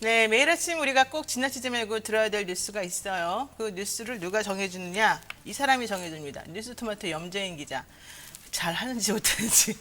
네, 매일 아침 우리가 꼭 지나치지 말고 들어야 될 뉴스가 있어요. 그 뉴스를 누가 정해주느냐? 이 사람이 정해줍니다. 뉴스토마토 염재인 기자. 잘 하는지 못하는지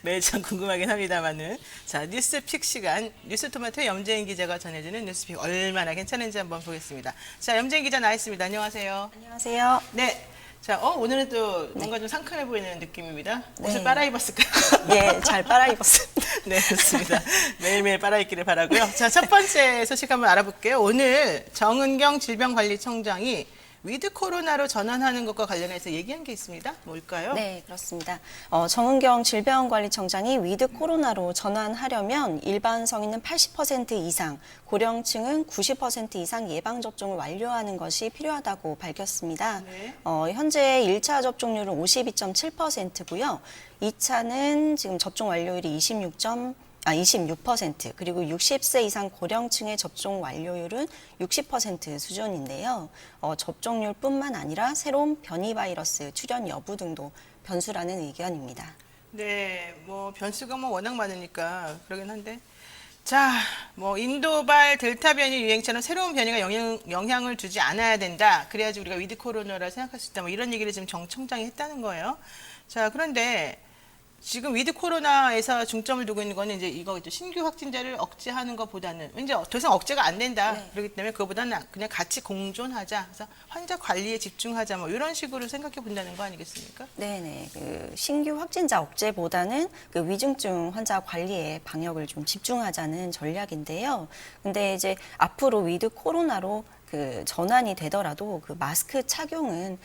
매일 참 궁금하긴 합니다만은. 자, 뉴스픽 시간. 뉴스토마토 염재인 기자가 전해주는 뉴스픽 얼마나 괜찮은지 한번 보겠습니다. 자, 염재인 기자 나와 있습니다. 안녕하세요. 안녕하세요. 네. 자, 오늘은 또 뭔가 좀 상큼해 보이는 느낌입니다. 옷을 네. 빨아입었을까요? 예, 잘 빨아입었습니다. 네, 좋습니다. 매일매일 빨아입기를 바라고요. 자, 첫 번째 소식 한번 알아볼게요. 오늘 정은경 질병관리청장이 위드 코로나로 전환하는 것과 관련해서 얘기한 게 있습니다. 뭘까요? 네, 그렇습니다. 정은경 질병관리청장이 위드 코로나로 전환하려면 일반 성인은 80% 이상, 고령층은 90% 이상 예방접종을 완료하는 것이 필요하다고 밝혔습니다. 네. 현재 1차 접종률은 52.7%고요. 2차는 지금 접종 완료율이 26%, 그리고 60세 이상 고령층의 접종 완료율은 60% 수준인데요. 접종률뿐만 아니라 새로운 변이 바이러스 출현 여부 등도 변수라는 의견입니다. 네, 변수가 워낙 많으니까 그러긴 한데. 자, 인도발 델타 변이 유행처럼 새로운 변이가 영향을 주지 않아야 된다. 그래야지 우리가 위드 코로나라 생각할 수 있다. 이런 얘기를 지금 정 청장이 했다는 거예요. 자, 그런데 지금 위드 코로나에서 중점을 두고 있는 거는 이제 이거죠. 신규 확진자를 억제하는 것보다는 왠지 더 이상 억제가 안 된다. 네. 그렇기 때문에 그거보다는 그냥 같이 공존하자. 그래서 환자 관리에 집중하자. 이런 식으로 생각해 본다는 거 아니겠습니까? 네네. 신규 확진자 억제보다는 위중증 환자 관리에 방역을 좀 집중하자는 전략인데요. 근데 이제 앞으로 위드 코로나로 전환이 되더라도 마스크 착용은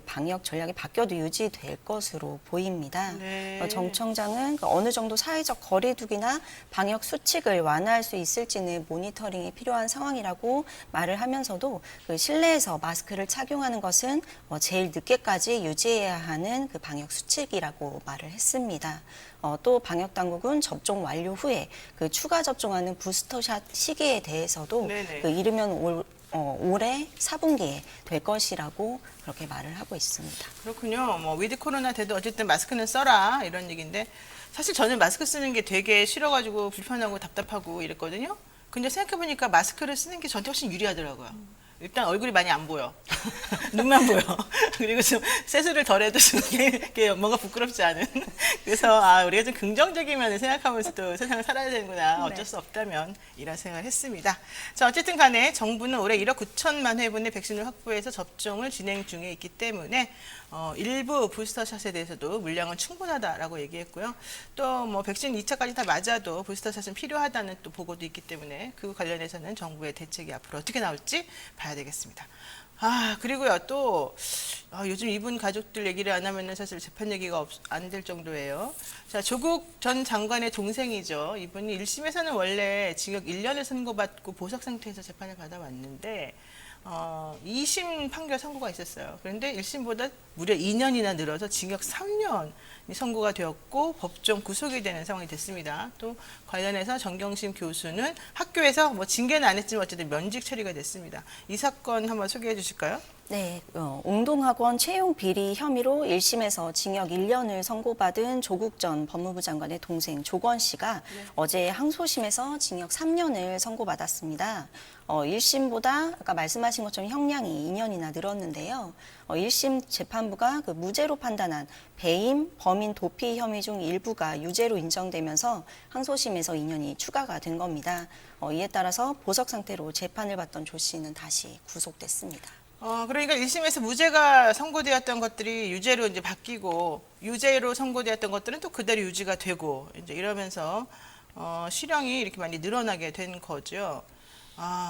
방역 전략이 바뀌어도 유지될 것으로 보입니다. 네. 정 청장은 어느 정도 사회적 거리두기나 방역 수칙을 완화할 수 있을지는 모니터링이 필요한 상황이라고 말을 하면서도 실내에서 마스크를 착용하는 것은 제일 늦게까지 유지해야 하는 방역 수칙이라고 말을 했습니다. 또 방역 당국은 접종 완료 후에 추가 접종하는 부스터샷 시기에 대해서도 네네. 이르면 올해 4분기에 될 것이라고 그렇게 말을 하고 있습니다. 그렇군요. 위드 코로나 돼도 어쨌든 마스크는 써라 이런 얘기인데 사실 저는 마스크 쓰는 게 되게 싫어가지고 불편하고 답답하고 이랬거든요. 근데 생각해보니까 마스크를 쓰는 게 저한테 훨씬 유리하더라고요. 일단 얼굴이 많이 안 보여. 눈만 보여. 그리고 좀 세수를 덜 해도 좀 이게 뭔가 부끄럽지 않은. 그래서 우리가 좀 긍정적인 면을 생각하면서 또 세상을 살아야 되는구나. 어쩔 수 없다면 이런 생각을 했습니다. 자, 어쨌든 간에 정부는 올해 1억 9천만 회분의 백신을 확보해서 접종을 진행 중에 있기 때문에 일부 부스터샷에 대해서도 물량은 충분하다라고 얘기했고요. 또 백신 2차까지 다 맞아도 부스터샷은 필요하다는 또 보고도 있기 때문에 그 관련해서는 정부의 대책이 앞으로 어떻게 나올지 봐야 되겠습니다. 그리고요, 또, 요즘 이분 가족들 얘기를 안 하면은 사실 재판 얘기가 안 될 정도예요. 자, 조국 전 장관의 동생이죠. 이분이 1심에서는 원래 징역 1년을 선고받고 보석 상태에서 재판을 받아왔는데, 2심 판결 선고가 있었어요. 그런데 1심보다 무려 2년이나 늘어서 징역 3년이 선고가 되었고 법정 구속이 되는 상황이 됐습니다. 또 관련해서 정경심 교수는 학교에서 징계는 안 했지만 어쨌든 면직 처리가 됐습니다. 이 사건 한번 소개해 주실까요? 네, 웅동학원 채용 비리 혐의로 1심에서 징역 1년을 선고받은 조국 전 법무부 장관의 동생 조건 씨가 어제 항소심에서 징역 3년을 선고받았습니다. 1심보다 아까 말씀하신 것처럼 형량이 2년이나 늘었는데요. 1심 재판부가 무죄로 판단한 배임, 범인 도피 혐의 중 일부가 유죄로 인정되면서 항소심에서 2년이 추가가 된 겁니다. 이에 따라서 보석 상태로 재판을 받던 조 씨는 다시 구속됐습니다. 그러니까 1심에서 무죄가 선고되었던 것들이 유죄로 이제 바뀌고 유죄로 선고되었던 것들은 또 그대로 유지가 되고 이제 이러면서 실형이 이렇게 많이 늘어나게 된 거죠.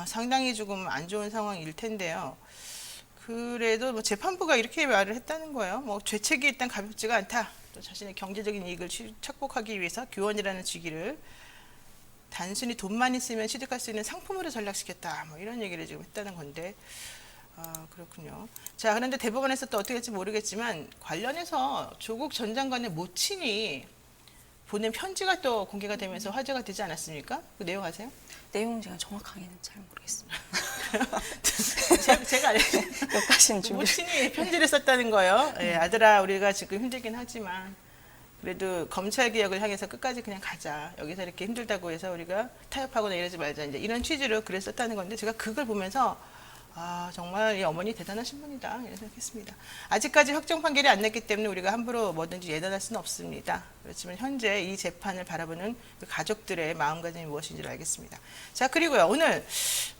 상당히 조금 안 좋은 상황일 텐데요. 그래도 재판부가 이렇게 말을 했다는 거예요. 죄책이 일단 가볍지가 않다. 또 자신의 경제적인 이익을 착복하기 위해서 교원이라는 직위를 단순히 돈만 있으면 취득할 수 있는 상품으로 전락시켰다. 이런 얘기를 지금 했다는 건데. 그렇군요. 자, 그런데 대법원에서 또 어떻게 될지 모르겠지만 관련해서 조국 전 장관의 모친이 보낸 편지가 또 공개가 되면서 화제가 되지 않았습니까? 그 내용 아세요? 내용 제가 정확하게는 잘 모르겠습니다. 제가 여기까지는 준비. 모친이 편지를 썼다는 거예요. 아들아, 우리가 지금 힘들긴 하지만 그래도 검찰 개혁을 향해서 끝까지 그냥 가자. 여기서 이렇게 힘들다고 해서 우리가 타협하거나 이러지 말자. 이제 이런 취지로 글을 썼다는 건데 제가 그걸 보면서 아, 정말 이 어머니 대단하신 분이다. 이런 생각했습니다. 아직까지 확정 판결이 안 났기 때문에 우리가 함부로 뭐든지 예단할 수는 없습니다. 그렇지만 현재 이 재판을 바라보는 그 가족들의 마음가짐이 무엇인지를 알겠습니다. 자, 그리고요. 오늘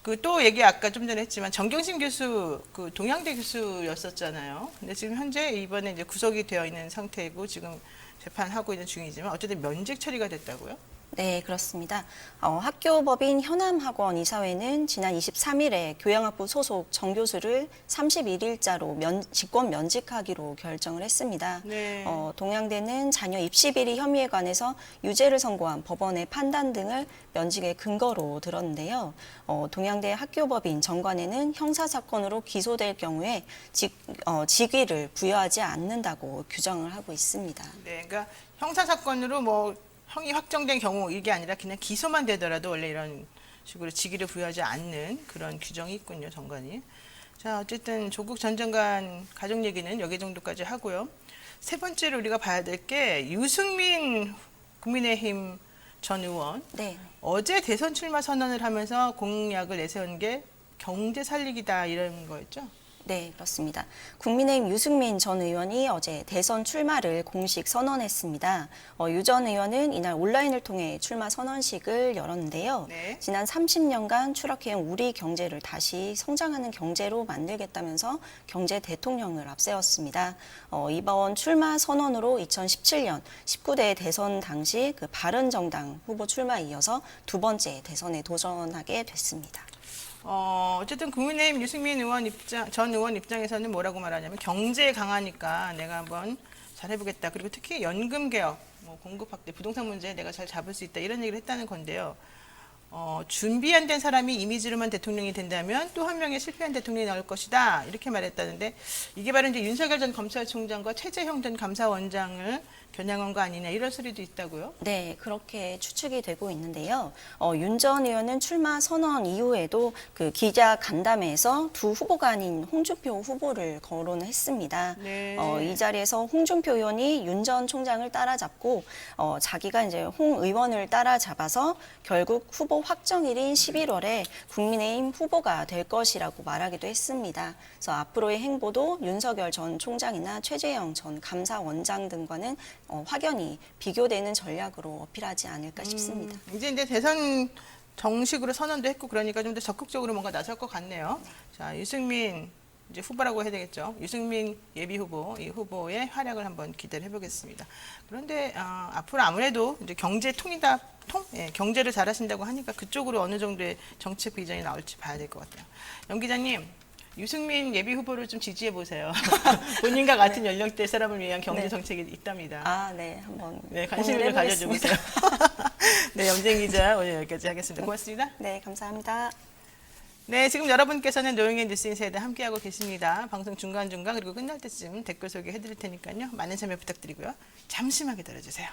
그 또 얘기 아까 좀 전에 했지만 정경심 교수, 그 동양대 교수였었잖아요. 근데 지금 현재 이번에 이제 구속이 되어 있는 상태이고 지금 재판하고 있는 중이지만 어쨌든 면직 처리가 됐다고요? 네, 그렇습니다. 학교법인 현암학원 이사회는 지난 23일에 교양학부 소속 정 교수를 31일자로 직권 면직하기로 결정을 했습니다. 네. 동양대는 자녀 입시 비리 혐의에 관해서 유죄를 선고한 법원의 판단 등을 면직의 근거로 들었는데요. 동양대 학교법인 정관에는 형사사건으로 기소될 경우에 직위를 부여하지 않는다고 규정을 하고 있습니다. 네, 그러니까 형사 사건으로 뭐 형이 확정된 경우 이게 아니라 그냥 기소만 되더라도 원래 이런 식으로 직위를 부여하지 않는 그런 규정이 있군요, 정관이. 자, 어쨌든 조국 전 장관 가족 얘기는 여기 정도까지 하고요. 세 번째로 우리가 봐야 될 게 유승민 국민의힘 전 의원. 네. 어제 대선 출마 선언을 하면서 공약을 내세운 게 경제 살리기다 이런 거였죠? 네, 그렇습니다. 국민의힘 유승민 전 의원이 어제 대선 출마를 공식 선언했습니다. 유 전 의원은 이날 온라인을 통해 출마 선언식을 열었는데요. 네. 지난 30년간 추락해온 우리 경제를 다시 성장하는 경제로 만들겠다면서 경제 대통령을 앞세웠습니다. 이번 출마 선언으로 2017년 19대 대선 당시 그 바른정당 후보 출마에 이어서 두 번째 대선에 도전하게 됐습니다. 어쨌든 국민의힘 유승민 전 의원 입장에서는 뭐라고 말하냐면 경제 강하니까 내가 한번 잘 해보겠다. 그리고 특히 연금 개혁, 뭐 공급 확대, 부동산 문제 내가 잘 잡을 수 있다. 이런 얘기를 했다는 건데요. 준비 안 된 사람이 이미지로만 대통령이 된다면 또 한 명의 실패한 대통령이 나올 것이다. 이렇게 말했다는데 이게 바로 이제 윤석열 전 검찰총장과 최재형 전 감사원장을 겨냥한 거 아니냐 이런 소리도 있다고요? 네, 그렇게 추측이 되고 있는데요. 윤 전 의원은 출마 선언 이후에도 그 기자 간담회에서 두 후보가 아닌 홍준표 후보를 거론을 했습니다. 네. 이 자리에서 홍준표 의원이 윤 전 총장을 따라잡고 자기가 이제 홍 의원을 따라잡아서 결국 후보 확정일인 11월에 국민의힘 후보가 될 것이라고 말하기도 했습니다. 그래서 앞으로의 행보도 윤석열 전 총장이나 최재형 전 감사원장 등과는 확연히 비교되는 전략으로 어필하지 않을까 싶습니다. 이제 대선 정식으로 선언도 했고 그러니까 좀 더 적극적으로 뭔가 나설 것 같네요. 자, 유승민 이제 후보라고 해야 되겠죠. 유승민 예비 후보, 이 후보의 활약을 한번 기대를 해보겠습니다. 그런데 앞으로 아무래도 이제 경제 통이다, 예, 경제를 잘하신다고 하니까 그쪽으로 어느 정도의 정책 비전이 나올지 봐야 될 것 같아요. 영 기자님. 유승민 예비 후보를 좀 지지해 보세요. 본인과 같은 연령대 사람을 위한 경제 정책이 있답니다. 네, 한번 네, 관심을 가져주세요. 네, 염진 기자 오늘 여기까지 하겠습니다. 고맙습니다. 네, 감사합니다. 네, 지금 여러분께서는 노영의 뉴스인사이드 함께하고 계십니다. 방송 중간중간 그리고 끝날 때쯤 댓글 소개해드릴 테니까요. 많은 참여 부탁드리고요. 잠시만 기다려주세요.